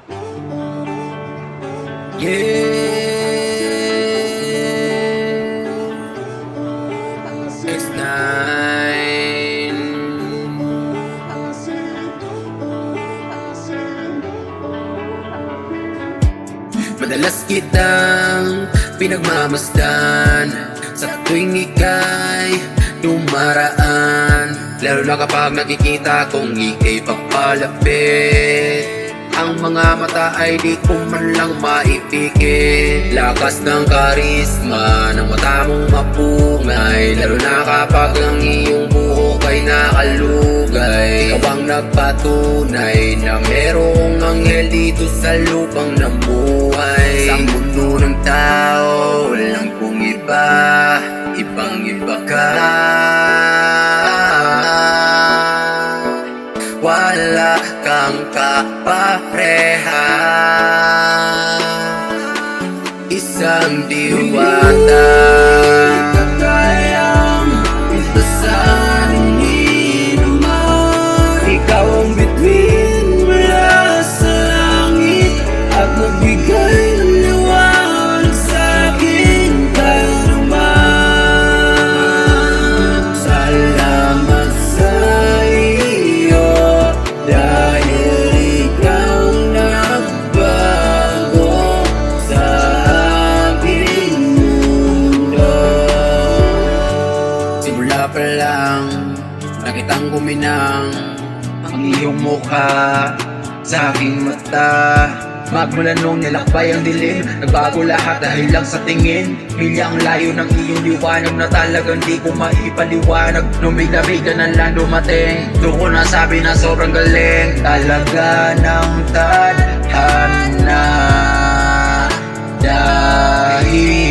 X9. Madalas kitang pinagmamasdan sa tuwing ika'y dumaraan, lalo na kapag nakikita kong ika'y papalapit. Ang mga mata ay di ko man lang maipikit. Lakas ng karisma ng mata mong mapungay, lalo na kapag ang iyong buhok ay nakalugay. Ikaw ang nagpatunay na merong anghel dito sa lupang namuhay. Sa mundo ng tao, walang kung iba, ibang iba ka. Wala kang kapareha, isang diwata. Kayang itasan ni naman. Ikaw ang bituin mula sa langit at magbigay ng liwanag sa akin kahit naman. Salamat sa iyo dahil ikaw nagbago sa aking mundo. Simula pa lang nakitang guminang ang iyong mukha sa aking mata. Magmula nung nilakbay ang dilim, nagbago lahat dahil lang sa tingin. Milyang layo ng iyong liwanag na talagang di ko maipaliwanag. Nung bigla-bigla na lang dumating, doon ko nasabi na sobrang galing talaga ng tadhana. Dahil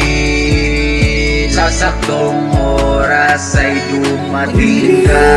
sa saktong oras ay dumating ka.